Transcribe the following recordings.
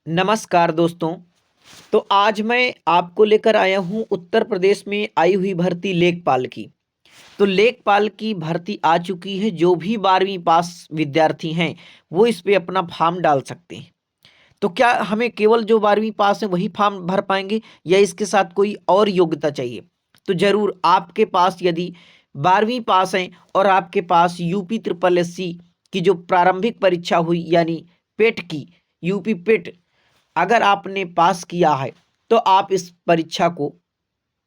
नमस्कार दोस्तों। तो आज मैं आपको लेकर आया हूँ उत्तर प्रदेश में आई हुई भर्ती लेखपाल की। तो लेखपाल की भर्ती आ चुकी है। जो भी 12वीं पास विद्यार्थी हैं वो इस पे अपना फॉर्म डाल सकते हैं। तो क्या हमें केवल जो 12वीं पास है वही फॉर्म भर पाएंगे या इसके साथ कोई और योग्यता चाहिए? तो जरूर आपके पास यदि 12वीं पास है और आपके पास यूपी ट्रिपल एससी की जो प्रारंभिक परीक्षा हुई यानी पेट की, यूपी पेट, अगर आपने पास किया है तो आप इस परीक्षा को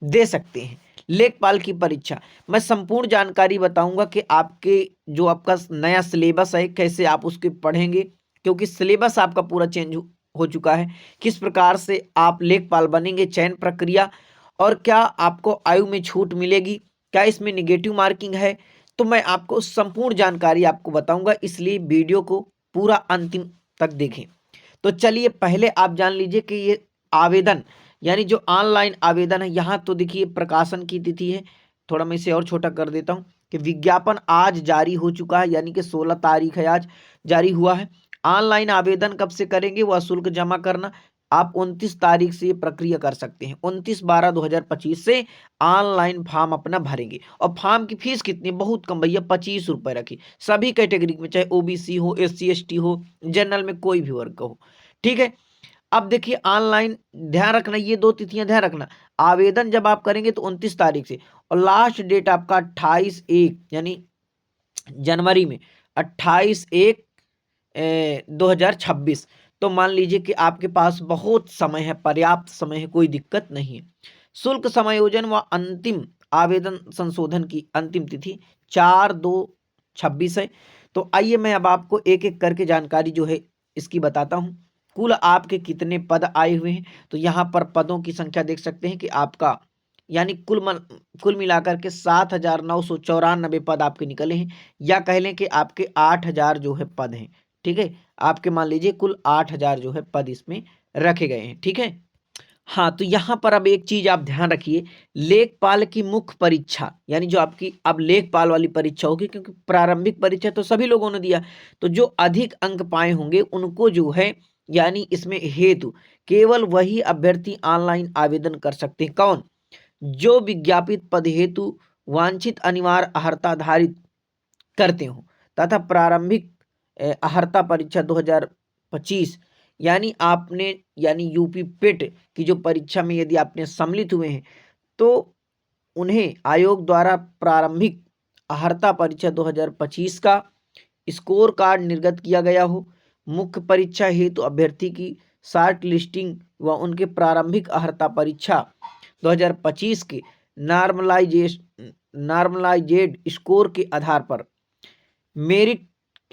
दे सकते हैं। लेखपाल की परीक्षा मैं संपूर्ण जानकारी बताऊंगा कि आपके जो आपका नया सिलेबस है कैसे आप उसके पढ़ेंगे, क्योंकि सिलेबस आपका पूरा चेंज हो चुका है। किस प्रकार से आप लेखपाल बनेंगे, चयन प्रक्रिया, और क्या आपको आयु में छूट मिलेगी, क्या इसमें निगेटिव मार्किंग है, तो मैं आपको संपूर्ण जानकारी आपको बताऊंगा। इसलिए वीडियो को पूरा अंतिम तक देखें। तो चलिए पहले आप जान लीजिए कि ये आवेदन यानी जो ऑनलाइन आवेदन है, यहाँ तो देखिए प्रकाशन की तिथि है। थोड़ा मैं इसे और छोटा कर देता हूँ कि विज्ञापन आज जारी हो चुका है, यानी कि 16 तारीख है, आज जारी हुआ है। ऑनलाइन आवेदन कब से करेंगे, वह शुल्क जमा करना आप 29 तारीख से ये प्रक्रिया कर सकते हैं। 29/12/2025 से ऑनलाइन फॉर्म अपना भरेंगे। और फॉर्म की फीस कितनी? बहुत कम भैया, 25 रुपये रखी। सभी कैटेगरी में, चाहे ओबीसी हो, SC ST हो, जनरल में कोई भी वर्ग का हो, ठीक है। अब देखिए ऑनलाइन, ध्यान रखना ये दो तिथियां ध्यान रखना। आवेदन जब आप करेंगे तो 29 तारीख से, और लास्ट डेट आपका 28/1 यानी जनवरी में, 28/1 2026। तो मान लीजिए कि आपके पास बहुत समय है, पर्याप्त समय है, कोई दिक्कत नहीं है। शुल्क समायोजन व अंतिम आवेदन संशोधन की अंतिम तिथि 4/2/26 है। तो आइए मैं अब आपको एक एक करके जानकारी जो है इसकी बताता हूँ। कुल आपके कितने पद आए हुए हैं, तो यहाँ पर पदों की संख्या देख सकते हैं कि आपका यानी कुल मिलाकर के 7,994 पद आपके निकले हैं, या कह लें कि आपके 8,000 जो है पद हैं। ठीक है, आपके मान लीजिए कुल 8,000 जो है पद इसमें रखे गए हैं। ठीक है, हाँ, तो यहाँ पर अब एक चीज आप ध्यान रखिए। लेखपाल की मुख्य परीक्षा यानी जो आपकी अब लेखपाल वाली परीक्षा होगी, क्योंकि प्रारंभिक परीक्षा तो सभी लोगों ने दिया, तो जो अधिक अंक पाए होंगे उनको जो है यानी इसमें हेतु केवल वही अभ्यर्थी ऑनलाइन आवेदन कर सकते हैं। कौन? जो विज्ञापित पद हेतु वांछित अनिवार्य अर्हता धारित करते हो तथा प्रारंभिक अर्हता परीक्षा 2025 यानी आपने यानी यूपी पेट की जो परीक्षा में यदि आपने सम्मिलित हुए हैं तो उन्हें आयोग द्वारा प्रारंभिक अर्हता परीक्षा 2025 का स्कोर कार्ड निर्गत किया गया हो। मुख्य परीक्षा हेतु अभ्यर्थी की शॉर्ट लिस्टिंग व उनके प्रारंभिक अर्हता परीक्षा 2025 के नॉर्मलाइजेड स्कोर के आधार पर मेरिट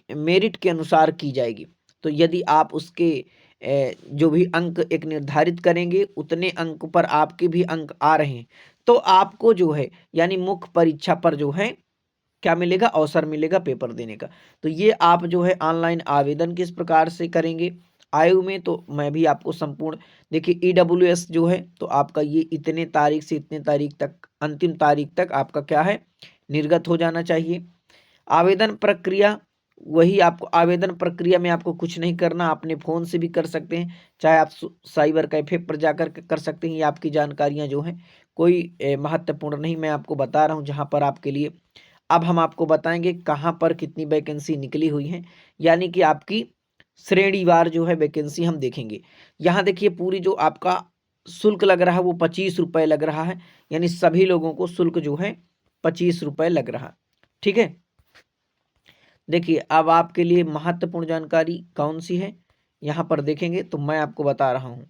मेरिट के अनुसार की जाएगी। तो यदि आप उसके जो भी अंक एक निर्धारित करेंगे उतने अंक पर आपके भी अंक आ रहे हैं तो आपको जो है यानी मुख्य परीक्षा पर जो है क्या मिलेगा? अवसर मिलेगा पेपर देने का। तो ये आप जो है ऑनलाइन आवेदन किस प्रकार से करेंगे आयु में, तो मैं भी आपको संपूर्ण देखिए EWS जो है तो आपका ये इतने तारीख से इतने तारीख तक, अंतिम तारीख तक आपका क्या है निर्गत हो जाना चाहिए। आवेदन प्रक्रिया, वही आपको आवेदन प्रक्रिया में आपको कुछ नहीं करना, अपने फ़ोन से भी कर सकते हैं, चाहे आप साइबर कैफे पर जाकर के कर सकते हैं। ये आपकी जानकारियां जो हैं कोई महत्वपूर्ण नहीं, मैं आपको बता रहा हूँ जहाँ पर आपके लिए। अब हम आपको बताएंगे कहाँ पर कितनी वैकेंसी निकली हुई हैं, यानी कि आपकी श्रेणीवार जो है वैकेंसी हम देखेंगे। यहाँ देखिए पूरी जो आपका शुल्क लग रहा है वो 25 रुपये लग रहा है, यानी सभी लोगों को शुल्क जो है 25 रुपये लग रहा। ठीक है, देखिए अब आपके लिए महत्वपूर्ण जानकारी कौन सी है यहाँ पर देखेंगे तो मैं आपको बता रहा हूँ।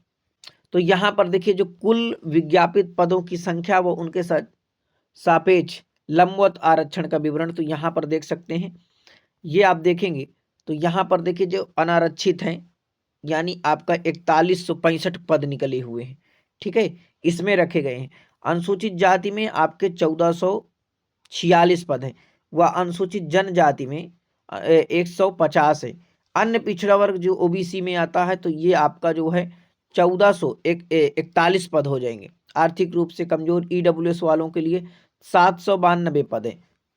तो यहाँ पर देखिए जो कुल विज्ञापित पदों की संख्या व उनके सापेक्ष लंबवत आरक्षण का विवरण, तो यहाँ पर देख सकते हैं। ये आप देखेंगे तो यहाँ पर देखिए जो अनारक्षित हैं यानी आपका 4165 पद निकले हुए हैं। ठीक है, इसमें रखे गए हैं। अनुसूचित जाति में आपके 1446 पद हैं व अनुसूचित जनजाति में 150 है। अन्य पिछड़ा वर्ग जो ओबीसी में आता है तो ये आपका जो है 1441 पद हो जाएंगे। आर्थिक रूप से कमजोर EWS वालों के लिए 792 पद है।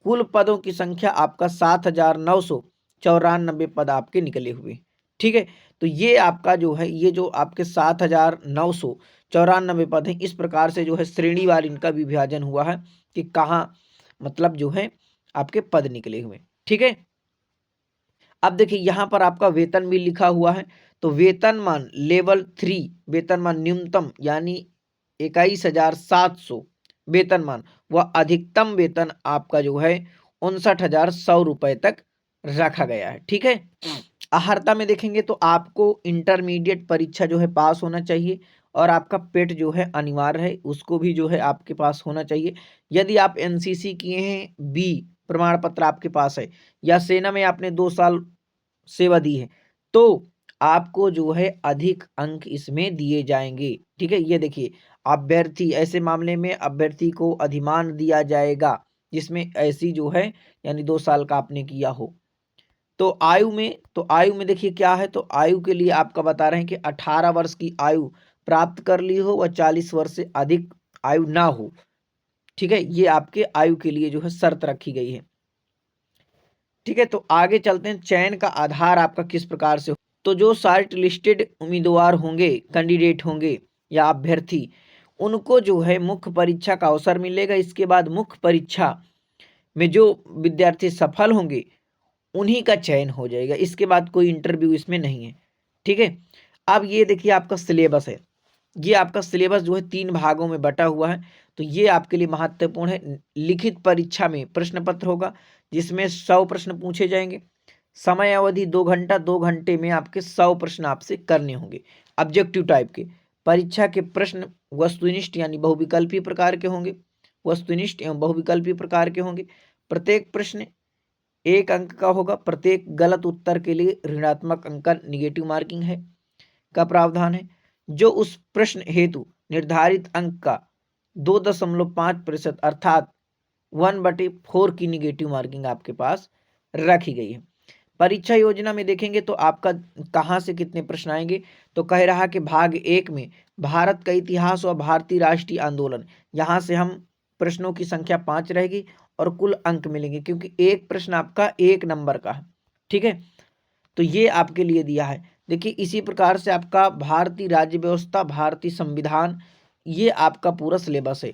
कुल पदों की संख्या आपका 7,994 पद आपके निकले हुए। ठीक है, तो ये आपका जो है, ये जो आपके 7,994 पद हैं, इस प्रकार से जो है श्रेणीवार इनका विभाजन हुआ है कि कहाँ मतलब जो है आपके पद निकले हुए। ठीक है, अब देखिए यहाँ पर आपका वेतन भी लिखा हुआ है। तो वेतनमान लेवल 3 वेतनमान न्यूनतम यानी 21,700 वेतनमान व अधिकतम वेतन आपका जो है 59,100 रुपए तक रखा गया है। ठीक है, अर्हता में देखेंगे तो आपको इंटरमीडिएट परीक्षा जो है पास होना चाहिए और आपका पेट जो है अनिवार्य है, उसको भी जो है आपके पास होना चाहिए। यदि आप एनसीसी किए हैं, बी प्रमाण पत्र आपके पास है, या सेना में आपने 2 साल सेवा दी है, तो आपको जो है अधिक अंक इसमें दिए जाएंगे। ठीक है, ये देखिए अभ्यर्थी, ऐसे मामले में अभ्यर्थी को अधिमान दिया जाएगा जिसमें ऐसी जो है यानी 2 साल का आपने किया हो। तो आयु में देखिए क्या है, तो आयु के लिए आपका बता रहे हैं कि 18 वर्ष की आयु प्राप्त कर ली हो व 40 वर्ष से अधिक आयु ना हो। ठीक है, ये आपके आयु के लिए जो है शर्त रखी गई है। ठीक है, तो आगे चलते हैं, चयन का आधार आपका किस प्रकार से। तो जो शॉर्ट लिस्टेड उम्मीदवार होंगे, कैंडिडेट होंगे या अभ्यर्थी, उनको जो है मुख्य परीक्षा का अवसर मिलेगा। इसके बाद मुख्य परीक्षा में जो विद्यार्थी सफल होंगे उन्हीं का चयन हो जाएगा। इसके बाद कोई इंटरव्यू इसमें नहीं है। ठीक है, अब ये देखिए आपका सिलेबस है। ये आपका सिलेबस जो है 3 भागों में बटा हुआ है। तो ये आपके लिए महत्वपूर्ण है। लिखित परीक्षा में प्रश्न पत्र होगा जिसमें 100 प्रश्न पूछे जाएंगे। समय अवधि 2 घंटा, 2 घंटे में आपके 100 प्रश्न आपसे करने होंगे ऑब्जेक्टिव टाइप के। परीक्षा के प्रश्न वस्तुनिष्ठ यानी बहुविकल्पीय प्रकार के होंगे, वस्तुनिष्ठ एवं बहुविकल्पीय प्रकार के होंगे। प्रत्येक प्रश्न 1 अंक का होगा। प्रत्येक गलत उत्तर के लिए ऋणात्मक अंक का निगेटिव मार्किंग है का प्रावधान है। जो उस प्रश्न हेतु निर्धारित अंक का 2.5% अर्थात 1/4 की निगेटिव मार्किंग आपके पास रखी गई है। परीक्षा योजना में देखेंगे तो आपका कहाँ से कितने प्रश्न आएंगे, तो कह रहा कि भाग 1 में भारत का इतिहास और भारतीय राष्ट्रीय आंदोलन, यहाँ से हम प्रश्नों की संख्या 5 रहेगी और कुल अंक मिलेंगे क्योंकि एक प्रश्न आपका 1 नंबर का है। ठीक है, तो ये आपके लिए दिया है। देखिए इसी प्रकार से आपका भारतीय राज्य व्यवस्था, भारतीय संविधान, ये आपका पूरा सिलेबस है।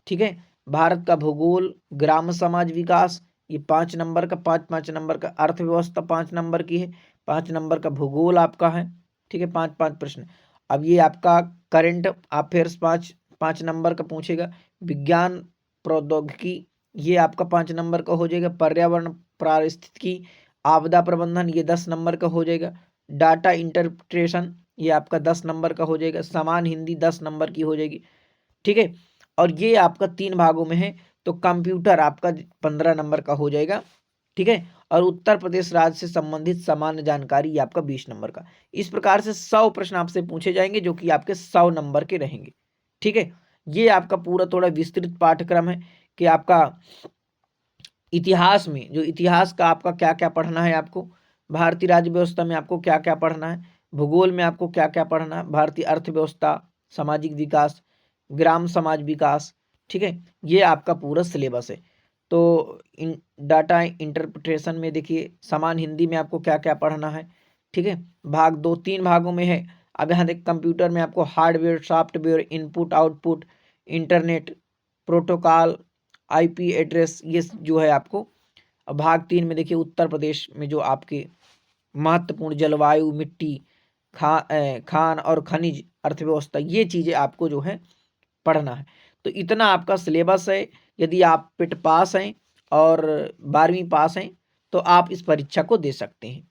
ठीक है, भारत का भूगोल, ग्राम समाज विकास, ये 5 नंबर का, 5-5 नंबर का। अर्थव्यवस्था 5 नंबर की है, 5 नंबर का भूगोल आपका है। ठीक है, 5-5 प्रश्न। अब ये आपका करंट अफेयर्स 5-5 नंबर का पूछेगा। विज्ञान प्रौद्योगिकी, ये आपका 5 नंबर का हो जाएगा। पर्यावरण पारिस्थितिकी, आपदा प्रबंधन, ये 10 नंबर का हो जाएगा। डाटा इंटरप्रिटेशन, ये आपका 10 नंबर का हो जाएगा। समान हिंदी 10 नंबर की हो जाएगी। ठीक है, और ये आपका 3 भागों में है। तो कंप्यूटर आपका 15 नंबर का हो जाएगा। ठीक है, और उत्तर प्रदेश राज्य से संबंधित सामान्य जानकारी ये आपका 20 नंबर का। इस प्रकार से 100 प्रश्न आपसे पूछे जाएंगे जो कि आपके 100 नंबर के रहेंगे। ठीक है, ये आपका पूरा थोड़ा विस्तृत पाठ्यक्रम है कि आपका इतिहास में, जो इतिहास का आपका क्या क्या पढ़ना है आपको, भारतीय राज्य व्यवस्था में आपको क्या क्या पढ़ना है, भूगोल में आपको क्या क्या पढ़ना है, भारतीय अर्थव्यवस्था, सामाजिक विकास, ग्राम समाज विकास। ठीक है, ये आपका पूरा सिलेबस है। तो इन डाटा इंटरप्रिटेशन में देखिए समान हिंदी में आपको क्या क्या पढ़ना है। ठीक है, भाग 2 3 भागों में है। अब यहाँ देख कंप्यूटर में आपको hardware, software, input output, internet protocol, IP address, ये जो है आपको। अब भाग 3 में देखिए उत्तर प्रदेश में जो आपके महत्वपूर्ण जलवायु, मिट्टी, खान और खनिज, अर्थव्यवस्था, ये चीज़ें आपको जो है पढ़ना है। तो इतना आपका सिलेबस है। यदि आप पिट पास हैं और 12वीं पास हैं तो आप इस परीक्षा को दे सकते हैं।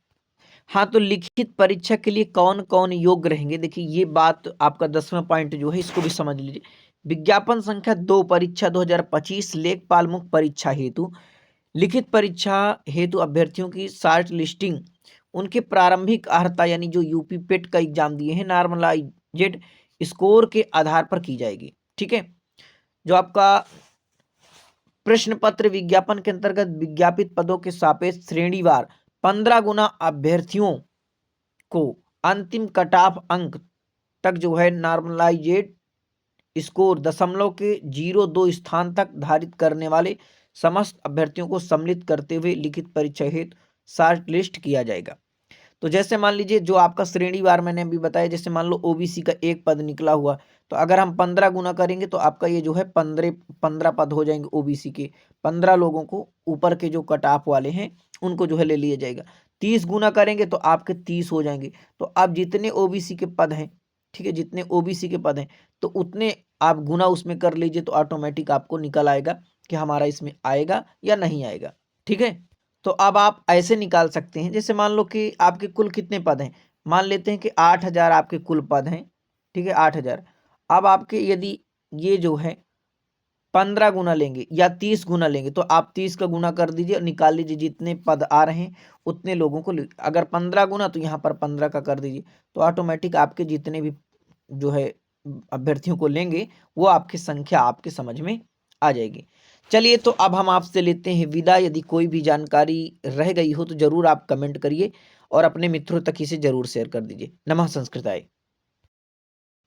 हाँ, तो लिखित परीक्षा के लिए कौन कौन योग्य रहेंगे, देखिए ये बात आपका 10वां पॉइंट जो है इसको भी समझ लीजिए। विज्ञापन संख्या 2 परीक्षा 2025 लेखपाल मुख्य परीक्षा हेतु, लिखित परीक्षा हेतु अभ्यर्थियों की शॉर्ट लिस्टिंग उनके प्रारंभिक अर्हता यानी जो यूपी पेट का एग्जाम दिए हैं नॉर्मलाइजेड स्कोर के आधार पर की जाएगी। ठीक है, जो आपका प्रश्न पत्र विज्ञापन के अंतर्गत विज्ञापित पदों के सापेक्ष श्रेणीवार 15 गुना अभ्यर्थियों को अंतिम कट ऑफ अंक तक जो है नॉर्मलाइजेड स्कोर 0.02 स्थान तक धारित करने वाले समस्त अभ्यर्थियों को सम्मिलित करते हुए लिखित परीक्षा हेतु शॉर्ट लिस्ट किया जाएगा। तो जैसे मान लीजिए जो आपका श्रेणीवार मैंने अभी बताया, जैसे मान लो ओबीसी का एक पद निकला हुआ, तो अगर हम 15 गुना करेंगे तो आपका ये जो है 15 पद हो जाएंगे ओबीसी के। 15 लोगों को ऊपर के जो कट ऑफ वाले हैं उनको जो है ले लिया जाएगा। 30 गुना करेंगे तो आपके 30 हो जाएंगे। तो अब जितने ओबीसी के पद हैं, ठीक है, जितने ओबीसी के पद हैं तो उतने आप गुना उसमें कर लीजिए, तो ऑटोमेटिक आपको निकल आएगा कि हमारा इसमें आएगा या नहीं आएगा। ठीक है, तो अब आप ऐसे निकाल सकते हैं, जैसे मान लो कि आपके कुल कितने पद हैं, मान लेते हैं कि 8000 आपके कुल पद हैं। ठीक है, 8000। अब आपके यदि ये जो है 15 गुना लेंगे या 30 गुना लेंगे, तो आप 30 का गुना कर दीजिए और निकाल लीजिए जितने पद आ रहे हैं उतने लोगों को अगर 15 गुना तो यहाँ पर 15 का कर दीजिए, तो ऑटोमेटिक आपके जितने भी जो है अभ्यर्थियों को लेंगे वो आपकी संख्या आपके समझ में आ जाएगी। चलिए, तो अब हम आपसे लेते हैं विदा। यदि कोई भी जानकारी रह गई हो तो जरूर आप कमेंट करिए और अपने मित्रों तक इसे जरूर शेयर कर दीजिए। नमः संस्कृताय।